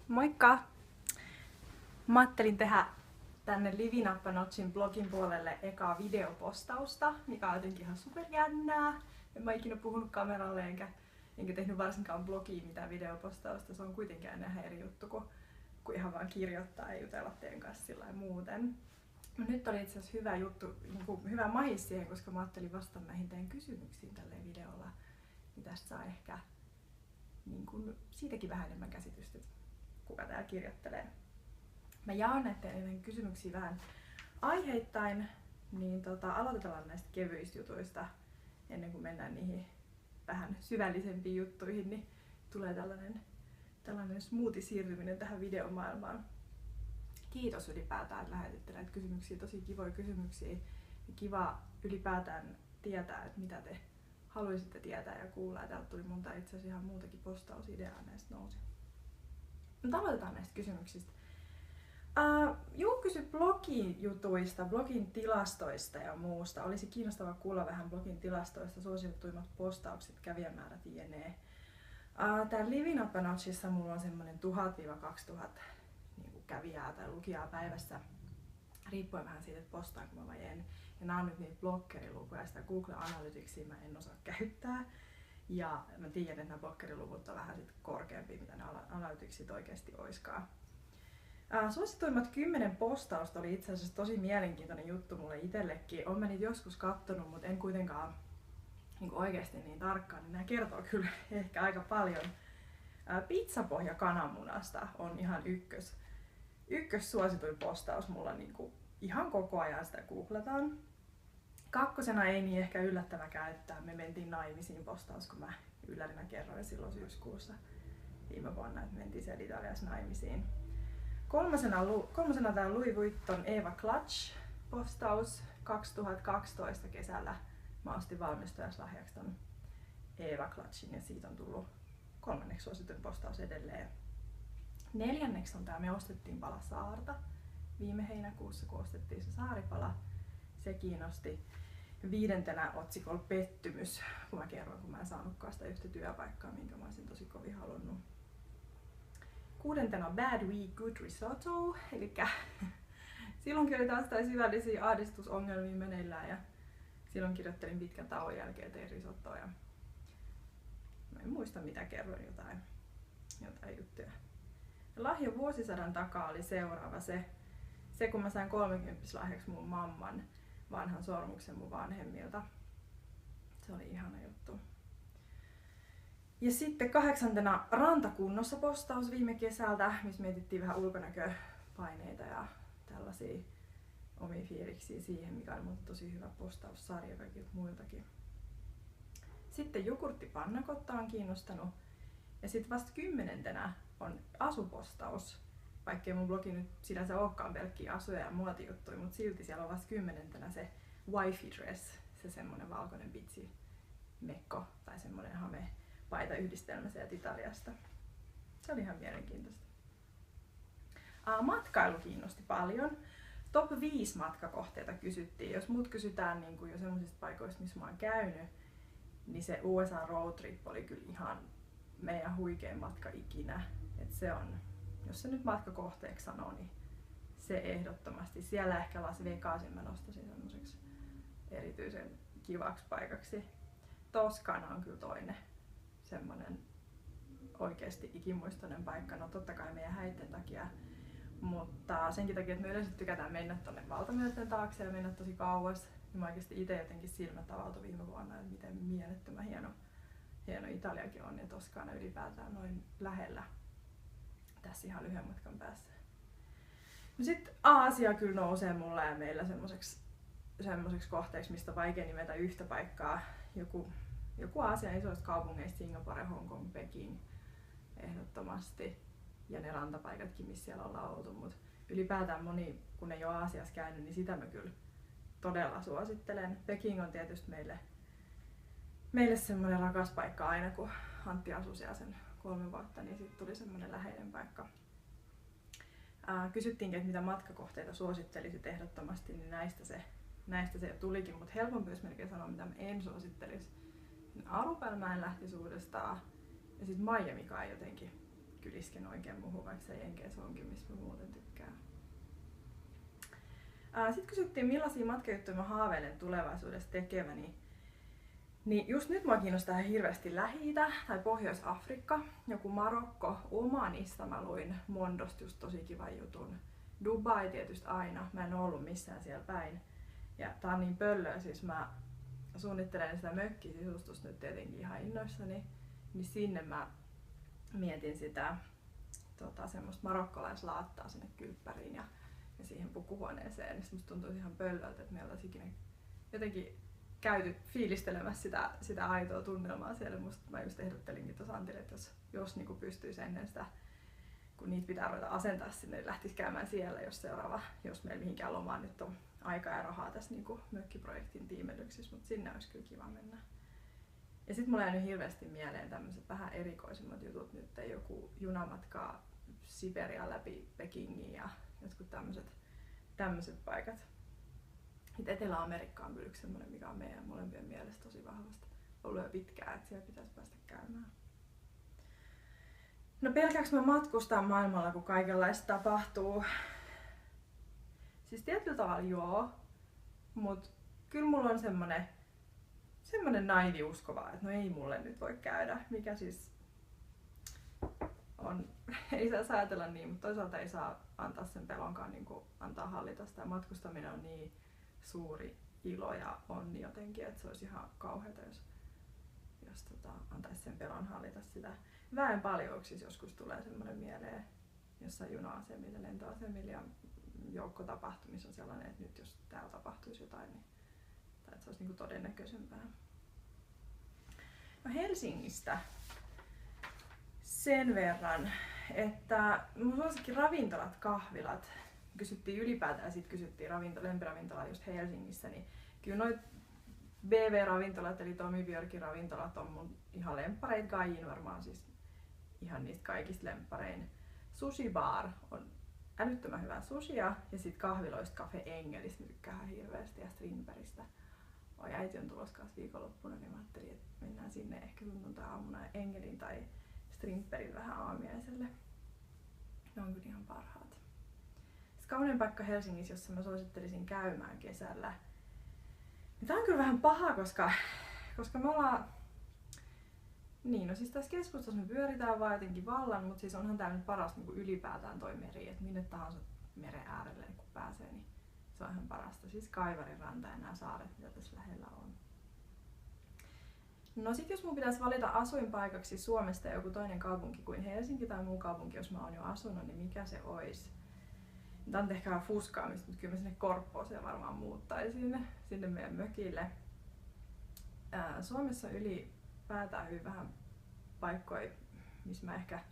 Moikka! Mä ajattelin tehdä tänne Living Up a Notchin blogin puolelle ekaa videopostausta, mikä on jotenkin ihan superjännää. En mä ikinä puhunut kameralle enkä tehnyt varsinkaan blogiin mitään videopostausta. Se on kuitenkin aina ihan eri juttu kuin ihan vaan kirjoittaa ja jutella teidän kanssa sillä muuten. Mut nyt oli itse asiassa hyvä juttu, hyvä mahis siihen, koska mä ajattelin vastata näihin teidän kysymyksiin tällä videolla. Niin tästä saa ehkä siitäkin vähän enemmän käsitystä, kuka täällä kirjoittelee. Mä jaan näiden kysymyksiä vähän aiheittain, niin aloitetaan näistä kevyistä jutuista ennen kuin mennään niihin vähän syvällisempiin juttuihin, niin tulee tällainen smoothie siirtyminen tähän videomaailmaan. Kiitos ylipäätään, että lähetitte näitä kysymyksiä, tosi kivoja kysymyksiä. Ja kiva ylipäätään tietää, että mitä te haluaisitte tietää ja kuulla. Ja täältä tuli monta itse asiassa ihan muutakin postausideaa näistä nousi. Mutta aloitetaan näistä kysymyksistä. Juu kysyi blogin jutuista, blogin tilastoista ja muusta. Olisi kiinnostavaa kuulla vähän blogin tilastoista, suosittuimmat postaukset, kävijämäärät jne. Täällä Living Up a Notchissa mulla on semmonen 1000-2000 kävijää tai lukijaa päivässä, riippuen vähän siitä, että postaanko mä vai en. Ja nämä on nyt niitä blokkerilukuja ja sitä Google Analyticsia mä en osaa käyttää. Ja mä tiedän, että nämä blokkeriluvut on vähän sit korkeampia, mitä nämä Analyticsit oikeasti oiskaan. Suosituimmat 10 postausta oli itse asiassa tosi mielenkiintoinen juttu mulle itsellekin. Olen mä niitä joskus kattonut, mutta en kuitenkaan oikeasti niin tarkkaan. Niin nämä kertoo kyllä ehkä aika paljon. Pizzapohja kananmunasta on ihan ykkös suosituin postaus. Mulla ihan koko ajan sitä googlataan. Kakkosena ei niin ehkä yllättäväkään, että me mentiin naimisiin postaus, kun mä yllärinä kerroin silloin syyskuussa viime vuonna, että mentiin siellä Italiassa naimisiin. Kolmosena tää Louis Vuitton Eva Clutch postaus 2012 kesällä. Mä ostin valmistujaslahjaksi ton Eva Clutchin ja siitä on tullut 3. suosituin postaus edelleen. 4. on tää Me ostettiin pala saarta viime heinäkuussa, kun ostettiin se saaripala. Se kiinnosti. 5. otsikolla pettymys, kun mä kerron, kun mä en saanutkaan sitä yhtä työpaikkaa, minkä mä olisin tosi kovin halunnut. 6. on Bad Week Good Risotto, eli silloinkin oli taas syvällisiä ahdistusongelmia meneillään ja silloin kirjoittelin pitkän tauon jälkeen tein risottoa ja mä en muista mitä kerroin, jotain juttuja. Ja lahjo vuosisadan takaa oli seuraava se kun mä sain 30 lahjaksi mun mamman vanhan sormuksen mun vanhemmilta. Se oli ihana juttu. Ja sitten 8. rantakunnossa postaus viime kesältä, missä mietittiin vähän ulkonäköpaineita ja tällaisia omia fiiliksiä siihen, mikä oli mun tosi hyvä postaussarja kaikilta muiltakin. Sitten jogurttipannakotta on kiinnostanut. Ja sitten vasta 10. on asupostaus. Vaikkei mun blogi nyt sinänsä olekaan pelkkiä asuja ja muotijuttuja, mutta silti siellä on vasta 10. se wifi dress, se semmonen valkoinen pitsi mekko tai semmonen hamepaita yhdistelmä sieltä Italiasta. Se oli ihan mielenkiintoista. Matkailu kiinnosti paljon. Top 5 matkakohteita kysyttiin. Jos mut kysytään jo semmoisista paikoista, missä mä oon käynyt, niin se USA road trip oli kyllä ihan meidän huikein matka ikinä. Et se on, jos se nyt matkakohteeksi sanoo, niin se ehdottomasti. Siellä ehkä Las Vegasin mä nostaisin semmoiseksi erityisen kivaksi paikaksi. Toskana on kyllä toinen semmoinen oikeasti ikimuistoinen paikka. No totta kai meidän häitten takia, mutta senkin takia, että me yleensä tykätään mennä tonne valtamyölten taakse ja mennä tosi kauas. Ja mä oikeasti itse jotenkin silmät avautui viime vuonna, että miten mielettömän hieno Italiakin on ja Toskana ylipäätään noin lähellä. Tässä ihan lyhyen matkan päässä. No sit Aasia kyllä nousee mulla ja meillä semmoiseksi kohteeksi, mistä on vaikea nimetä yhtä paikkaa. Joku Aasian isoista kaupungeista, Singapore, Hong Kong, Peking ehdottomasti. Ja ne rantapaikatkin, missä siellä ollaan oltu. Mut ylipäätään moni, kun ei ole Aasiassa käynyt, niin sitä mä kyllä todella suosittelen. Peking on tietysti meille semmoinen rakas paikka aina, kun Antti asui siellä sen 3 vuotta, niin sitten tuli semmoinen läheinen paikka. Kysyttiinkin, että mitä matkakohteita suosittelisit ehdottomasti, niin näistä se tulikin, mutta helpompi olisi melkein sanoa, mitä mä en suosittelisi. Arupel mä en lähtisi uudestaan ja sitten Miami kai jotenkin kyllä isken oikein muuhun, vaikka se Jenkeissä onkin, missä mä muuten tykkään. Sitten kysyttiin, millaisia matkajuttuja mä haaveilen tulevaisuudessa tekeväni. Niin just nyt mua kiinnostaa hirveästi Lähi-Itä tai Pohjois-Afrikka, joku Marokko, Omanista mä luin Mondosta just tosi kivan jutun. Dubai tietysti aina, mä en ollut missään siellä päin. Ja tää on niin pöllöä, siis mä suunnittelen sitä mökkisisustusta nyt tietenkin ihan innoissani. Niin sinne mä mietin sitä semmoista marokkolaislaattaa sinne kylppäriin ja siihen pukuhuoneeseen. Niin musta tuntuu ihan pöllöltä, että me oltaisiin ikinä jotenkin käyty fiilistelemässä sitä aitoa tunnelmaa siellä. Mä just ehdottelinkin tuossa Antille, että jos niin pystyisi ennen sitä, kun niitä pitää ruveta asentaa sinne, niin lähtisi käymään siellä, jos meillä mihinkään lomaan nyt on aikaa ja rahaa tässä niin mökkiprojektin tiimelyksissä, mutta sinne olisi kyllä kiva mennä. Ja sitten mulla jäänyt hirveästi mieleen tämmöiset vähän erikoisimmat jutut nyt, joku junamatka Siberian läpi Pekingiin ja jotkut tämmöiset paikat. Sitten Etelä-Amerikka on kyllä yksi semmoinen, mikä on meidän molempien mielestä tosi vahvasti ollut jo pitkään, että siellä pitäisi päästä käymään. No pelkääks mä matkustaa maailmalla, kun kaikenlaista tapahtuu? Siis tietyllä tavalla joo, mut kyllä mulla on semmonen naivi usko vaan, että no ei mulle nyt voi käydä, mikä siis on, ei saa ajatella niin, mutta toisaalta ei saa antaa sen pelonkaan niin kuin antaa hallita sitä. Matkustaminen on niin suuri ilo ja onni jotenkin, että se olisi ihan kauheata, jos antaisi sen pelon hallita sitä. Väenpaljouksissa joskus tulee semmoinen mieleen jossain juna-asemilla, lentoasemilla ja joukkotapahtumissa on sellainen, että nyt jos täällä tapahtuisi jotain, niin että se olisi niin kuin todennäköisempää. No Helsingistä sen verran, että mun suosikki ravintolat, kahvilat, kysyttiin ylipäätään, sitten kysyttiin lempiravintolaa just Helsingissä, niin kyllä noit BV-ravintolat eli Tommy Björkin ravintolat on mun ihan lemppareita, Gaijin varmaan siis ihan niistä kaikista lempparein. Sushi Bar on älyttömän hyvää sushia ja sitten kahviloista Cafe Engelistä tykkään hirveästi ja Strindbergistä. Äiti on tulossa kanssa viikonloppuna, niin mä ajattelin, että mennään sinne ehkä sunnuntai-aamuna Engelin tai Strindbergin vähän aamiaiselle. Ne on kyllä ihan parhaat. Sitten kaunein paikka Helsingissä, jossa mä suosittelisin käymään kesällä. Ja tää on kyllä vähän paha, koska me ollaan... Niin, no siis tässä keskustassa me pyöritään vaan jotenkin vallan, mutta siis onhan tää nyt paras niin kuin ylipäätään toi meri, että minne tahansa meren äärelle kun pääsee, niin se on ihan parasta. Siis Kaivarin ranta ja nämä saaret, mitä tässä lähellä on. No sit jos mun pitäisi valita asuinpaikaksi Suomesta joku toinen kaupunki kuin Helsinki tai muu kaupunki, jos mä oon jo asunut, niin mikä se ois? Tää on ehkä vähän fuskaamista, mutta kyllä mä sinne Korppooseen varmaan muuttaisin sinne meidän mökille. Suomessa ylipäätään hyvin vähän paikkoja, missä mä ehkä...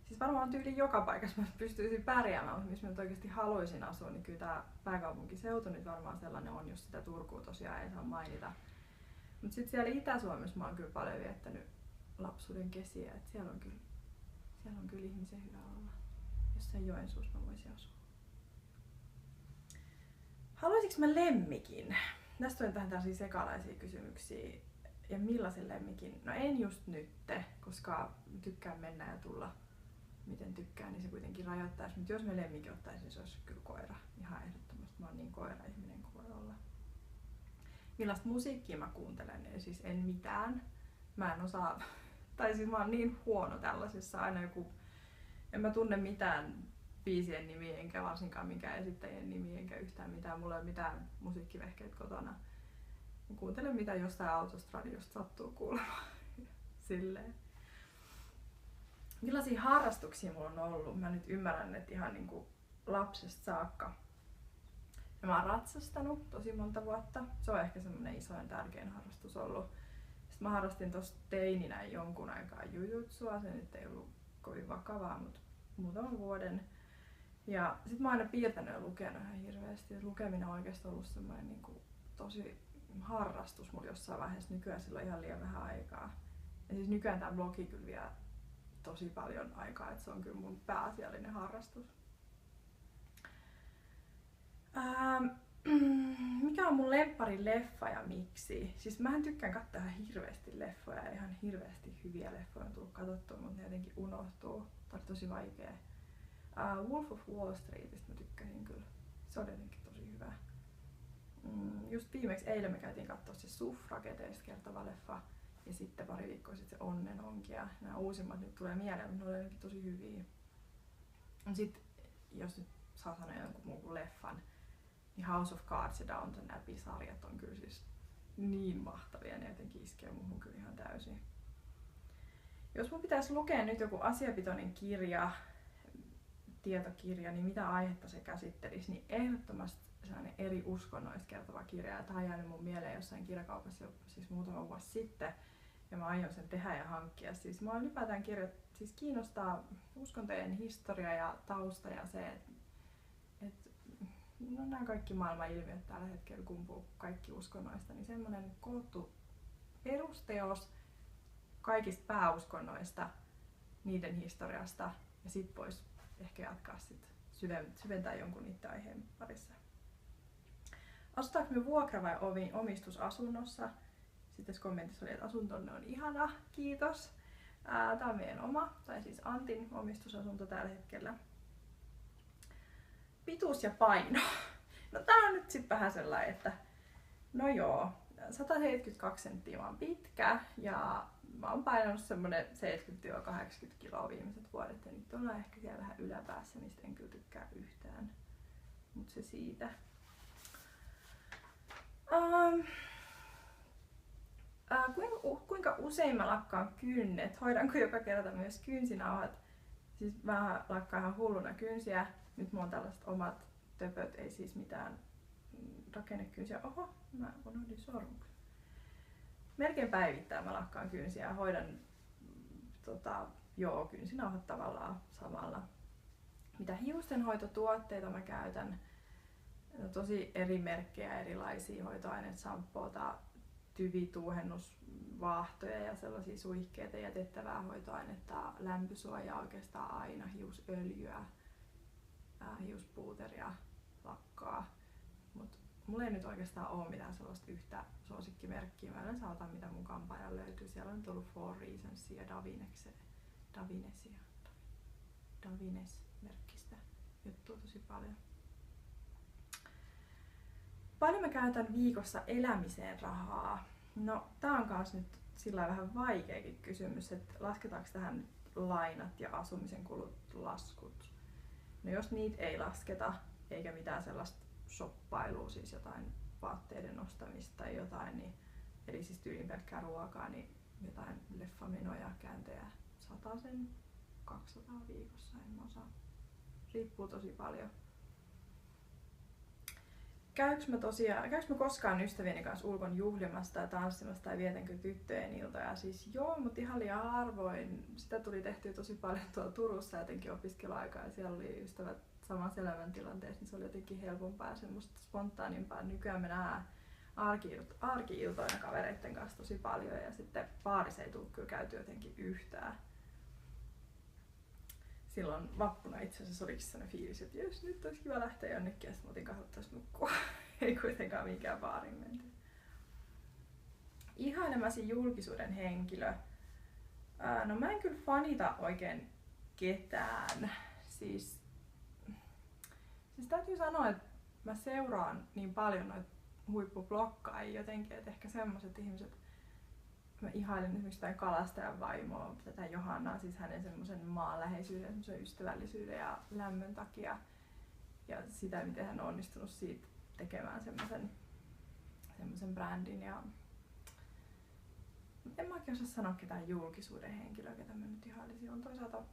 Siis varmaan tyyli joka paikassa mä pystyisin pärjäämään, mutta missä mä nyt oikeasti haluaisin asua, niin kyllä tää pääkaupunkiseutu nyt varmaan sellainen on, jos sitä Turkua tosiaan ei saa mainita. Mut sit siellä Itä-Suomessa mä oon kyllä paljon viettänyt lapsuuden kesiä, että siellä on kyllä ihmisen hyvä olla. Jossain Joensuussa mä voisin asua. Haluaisinko mä lemmikin? Tästä on tähän tällaisia sekalaisia kysymyksiä. Ja millaisen lemmikin? No en just nytte, koska tykkään mennä ja tulla miten tykkään, niin se kuitenkin rajoittaisi. Mutta jos mä lemmikin ottaisin, niin se olisi kyllä koira. Ihan ehdottomasti. Mä oon niin koira-ihminen kuin voi olla. Millaista musiikkia mä kuuntelen? Eli siis en mitään. Mä en osaa, tai siis mä oon niin huono tällaisessa. Aina joku, en mä tunne mitään biisien nimiä, enkä varsinkaan minkään esittäjien nimiä, enkä yhtään mitään. Mulla ei ole mitään musiikkivehkeitä kotona. Mä kuuntelen mitä jostain autosta radiosta sattuu kuulemaan. Silleen. Millaisia harrastuksia mulla on ollut? Mä nyt ymmärrän, että ihan niinku lapsesta saakka. Ja mä oon ratsastanut tosi monta vuotta. Se on ehkä semmonen isoin tärkein harrastus ollut. Sitten mä harrastin tossa teininä jonkun aikaa jujutsua. Se nyt ei ollut kovin vakavaa, mutta muutaman vuoden. Ja sit mä oon aina piirtänyt ja lukenut ihan hirveästi. Lukeminen on oikeesti ollut semmoinen niinku tosi harrastus mulla jossain vaiheessa. Nykyään sillä on ihan liian vähän aikaa. Ja siis nykyään tää blogi kyllä vie tosi paljon aikaa, että se on kyllä mun pääasiallinen harrastus. Mikä on mun lemppari leffa ja miksi? Siis mähän tykkään katsoa ihan hirveästi leffoja ja ihan hirveästi hyviä leffoja on tullut katsottua, mutta ne jotenkin unohtuu. Tää oli tosi vaikea. Wolf of Wall Streetistä mä tykkäsin kyllä. Se oli jotenkin tosi hyvä. Just viimeksi eilen me käytiin katsoa se Suffrageteista kertova leffa. Ja sitten pari viikkoa sitten se Onnenonkia. Nämä uusimmat nyt tulee mieleen, mutta ne oli jotenkin tosi hyviä. Sitten jos nyt saa sanoa jonkun muun leffan, niin House of Cards ja Downton Abbey-sarjat on kyllä siis niin mahtavia, ne jotenkin iskee muuhun kyllä ihan täysin. Jos mun pitäisi lukea nyt joku asiapitoinen kirja, tietokirja, niin mitä aihetta se käsittelisi, niin ehdottomasti sellainen eri uskonnoista kertova kirja. Ja tämä on jäänyt mun mieleen jossain kirjakaupassa jo siis muutama vuosi sitten. Ja mä aion sen tehdä ja hankkia. Siis mua ylipäätään siis kiinnostaa uskontojen historia ja tausta ja se, että no nämä kaikki maailman ilmiöt tällä hetkellä kumpuu kaikki uskonnoista, niin semmoinen koottu perusteos kaikista pääuskonnoista, niiden historiasta, ja sit voisi ehkä jatkaa sit syventää jonkun niiden aiheen parissa. Asutaanko me vuokra- vai omistusasunnossa? Sitten kommentissa oli, että asuntonne on ihana, kiitos. Tää on meidän oma, tai siis Antin omistusasunto tällä hetkellä. Pituus ja paino. No tää on nyt sit vähän sellainen, että no joo, 172 senttiä mä oon pitkä ja mä oon painanut semmonen 70-80 kiloa viimeiset vuodet ja nyt ollaan ehkä siellä vähän yläpäässä, mistä en kyllä tykkää yhtään. Mut se siitä. Kuinka usein mä lakkaan kynnet? Hoidanko joka kerta myös kynsinauhat? Siis mä lakkaan ihan hulluna kynsiä. Nyt mulla on tällaiset omat töpöt, ei siis mitään rakennekynsiä. Oho, mä unohdin sormuksen. Melkein päivittäin mä lakkaan kynsiä ja hoidan kynsinauhat tavallaan samalla. Mitä hiustenhoitotuotteita mä käytän? No, tosi eri merkkejä, erilaisia hoitoaineita, shampoota, tyvituuhennusvaahtoja ja sellaisia suihkeita, jätettävää hoitoainetta, lämpösuojaa oikeastaan aina, hiusöljyä, hiuspuuteria, lakkaa. Mut mulla ei nyt oikeastaan ole mitään sellaista yhtä suosikkimerkkiä. Mä yleensä otan mitä mun kampaajan löytyy. Siellä on nyt ollut Four Reasons ja Davines-merkkistä juttua tosi paljon. Paljon mä käytän viikossa elämiseen rahaa? No tää on kans nyt sillä vähän vaikeakin kysymys, että lasketaanko tähän nyt lainat ja asumisen kulut, laskut. No jos niitä ei lasketa, eikä mitään sellaista shoppailua, siis jotain vaatteiden ostamista tai jotain, niin, eli siis tyylin pelkkää ruokaa, niin jotain leffamenoja, käyntejä 100 200 viikossa, en osaa. Riippuu tosi paljon. Käykö mä koskaan ystävieni kanssa ulkon juhlimassa tai tanssimassa tai vietänkö tyttöjen iltoja? Siis joo, mutta ihan liian harvoin. Sitä tuli tehtyä tosi paljon tuolla Turussa jotenkin opiskeluaikaa ja siellä oli ystävät samassa elämäntilanteessa, niin se oli jotenkin helpompaa ja semmoista spontaanimpaa. Nykyään me nähdään arki-iltoina kavereiden kanssa tosi paljon ja sitten baarissa ei tullut kyllä käyty jotenkin yhtään. Silloin vappuna itse asiassa olikin sellainen fiilis, että jos nyt olisi kiva lähteä jonnekin ja sitten otin kahvittais nukkua. Ei kuitenkaan minkään baarin menty. Ihailemasi julkisuuden henkilö. No mä en kyllä fanita oikein ketään. Siis täytyy sanoa, että mä seuraan niin paljon noita huippublokkaajia jotenkin, että ehkä semmoiset ihmiset, mä ihailen esimerkiksi jotain kalastajan vaimoa, tätä Johannaa, siis hänen semmoisen maanläheisyyden, semmoisen ystävällisyyden ja lämmön takia. Ja sitä, miten hän on onnistunut siitä tekemään semmoisen brändin. Ja en mä oikein osaa sanoa ketään julkisuuden henkilöä, ketä mä nyt ihailisin. On toisaalta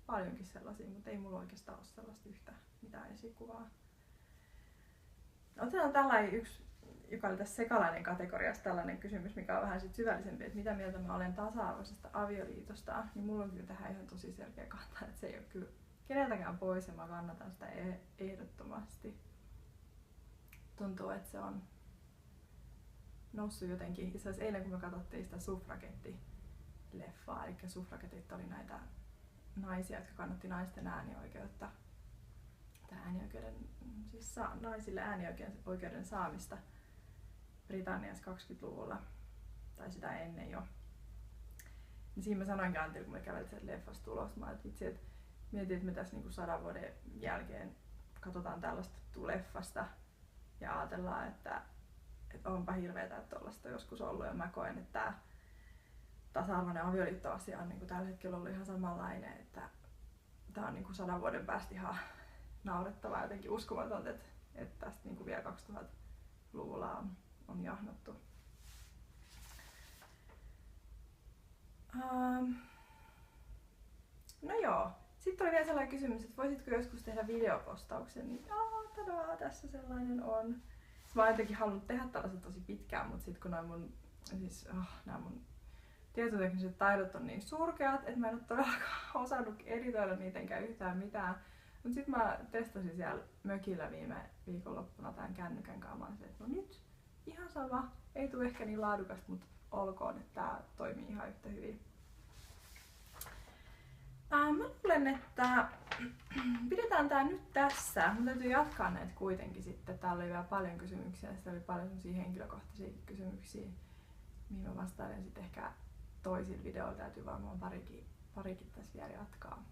paljonkin sellaisia, mutta ei mulla oikeastaan ole sellaista yhtä mitään esikuvaa. Otetaan tällainen yksi, joka oli tässä sekalainen kategoriassa, tällainen kysymys, mikä on vähän sit syvällisempi, että mitä mieltä mä olen tasa-arvoisesta avioliitosta, niin mulla on kyllä tähän ihan tosi selkeä kanta, että se ei ole kyllä keneltäkään pois ja mä kannatan sitä ehdottomasti. Tuntuu, että se on noussut jotenkin, itse asiassa eilen kun me katsottiin sitä Suffragetti-leffaa, eli Suffragetit oli näitä naisia, jotka kannatti naisten äänioikeutta, äänioikeuden, siis naisille äänioikeuden saamista Britanniassa 20-luvulla, tai sitä ennen jo. Niin siinä mä sanoinkin Antille, kun me käveltiin sieltä leffasta ulos, mä että vitsi, että mietin, että me tässä niinku 100 vuoden jälkeen katsotaan tällaista leffasta ja ajatellaan, että onpa hirveetä, että tollaista joskus ollut, ja mä koen, että tämä tasa-arvoinen avioliittoasia on niinku tällä hetkellä ollut ihan samanlainen, että tämä on niinku 100 vuoden päästä ihan naurettavaa, jotenkin uskomatonta, että tästä niinku vielä 2000-luvulla on jahnattu. No joo, sitten oli vielä sellainen kysymys, että voisitko joskus tehdä videopostauksen, niin tadaa, tässä sellainen on. Mä oon jotenkin halunnut tehdä tällaisen tosi pitkään, mutta sitten kun nämä mun tietotekniset taidot on niin surkeat, että mä en ole todellakaan osannut editoida niitenkään yhtään mitään. Mutta sitten mä testasin siellä mökillä viime viikonloppuna tämän kännykän kanssa, että no nyt ihan sama, ei tule ehkä niin laadukasta, mutta olkoon, että tää toimii ihan yhtä hyvin. Mä luulen, että pidetään tää nyt tässä. Mun täytyy jatkaa näitä kuitenkin sitten. Täällä oli vielä paljon kysymyksiä ja sitten oli paljon sellaisia henkilökohtaisia kysymyksiä, mihin mä vastailen sitten ehkä toisilla videoilla. Täytyy varmaan parikin tässä vielä jatkaa.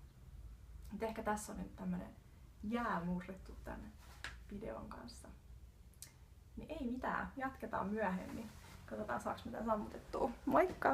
Et ehkä tässä on nyt tämmönen jää murrettu tän videon kanssa. Niin ei mitään, jatketaan myöhemmin. Katsotaan saaks mitä sammutettua. Moikka!